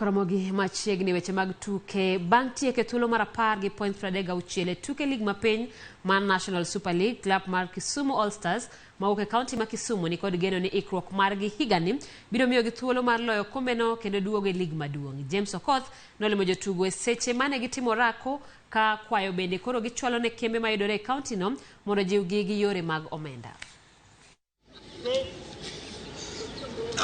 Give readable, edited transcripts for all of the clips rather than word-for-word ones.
Ramogi machiegni weche mag tuke bang' tieke thuolo mar 10 gi point 36 tuke lig mapiny mar National Super League. Club mar Kisumu All Stars mawuok e kaunti ma Kisumu ni kod geno ni ikruok margi higani biro miyo gi thuolo mar loyo kombeno kendo duogo e lig maduong'. James Okoth nolimo jotugo e seche mane gitimo rako ka kwayo bende koro gichwalo ne kembe mayudore e kaunti no mondo jiwgi gi yore mag omenda.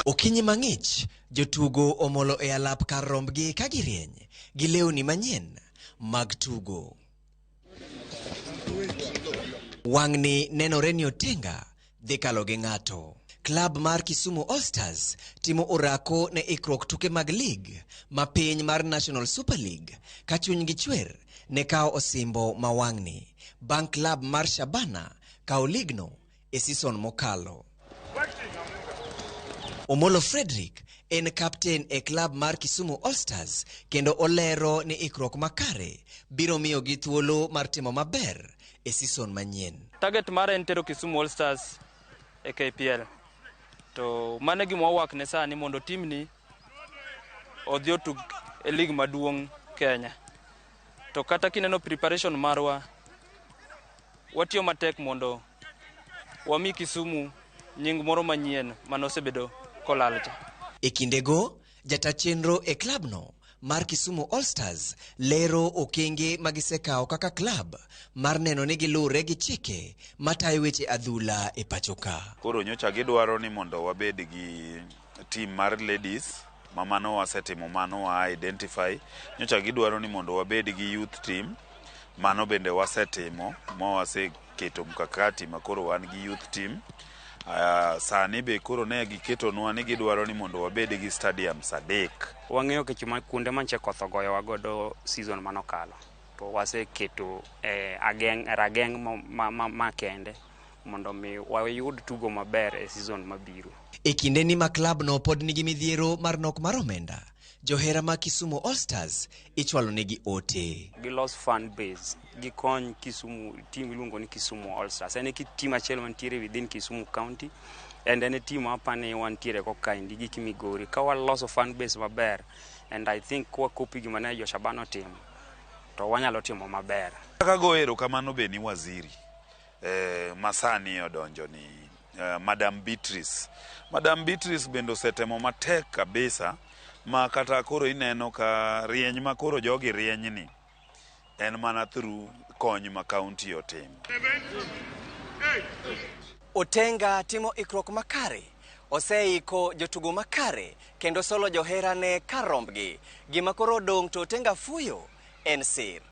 Okinyi mang'ich, jotugo omolo e alap kar rombgi ka girieny gi lewni manyien mag tugo. Wang'ni nenore ni Otenga dhi kalo gi ng'ato. Klab mar Kisumu All Stars timo orako ne ikruok tuke mag lig ma piny mar National Super League ka chunygi chwer ne kawo osimbo ma wang'ni bang' klab mar Shabana kawo ligno e season mokalo. Omolo Frederick en kapten e klab mar Kisumu All Stars kendo olero ni ikruok makare biro miyo gi thuolo mar timo maber e season manyien. Target mare en tero Kisumu All Stars e KPL. To mane gima wawak ne sani mondo tim ni odhi otug e lig maduong' Kenya. To kata kineno preparation marwa watiyo matek mondo wami Kisumu nying moro manyien manosebedo kolalcha. E kindego, jata chenro e klab no mar Kisumu All Stars lero okenge magisekawo kaka klab mar neno ni gilure gi chike matayo weche adhula e pachoka. Koro nyocha gidwaro ni mondo wabed gi team mar ladies mamano wasetimo mano wa identify. Nyocha gidwaro ni mondo wabed gi youth team mano bende wasetimo mo waseketo mkakati makoro wan gi youth team. Sani be koro ne giketonwa ni gidwaro ni mondo wabed gi stadium sadek. Wang'eyo ke kuonde manche koth ogoyo wagodo season manokalo to waseketo rageng' makende mondo mi wayud tugo maber e season mabiro. E kinde ni ma klab no pod nigi midhiero mar nok mar omenda, johera ma Kisumu All Stars ichwalo negi ote. Gilos fan base, gikony Kisumu, team iluongo ni Kisumu All Stars. En team achiel mantiere within Kisumu County, and en team apane wantiere kokaindi gi Kimigori. Ka waloso fan base maber, and I think kwa kopi gima ne Shabana team, to wanyalo timo maber. Kaka goero kamano be ni waziri masani odonjo ni Madam Beatrice. Madam Beatrice bendo setemo matek kabisa ma kata koro ineno ka rieny ma koro jogi rieny ni en mana through kony ma county otimo. Otenga timo ikruok makare, oseiko jotugo makare kendo solo johera ne kar rombgi. Gima koro dong' to Otenga fuyo en sir.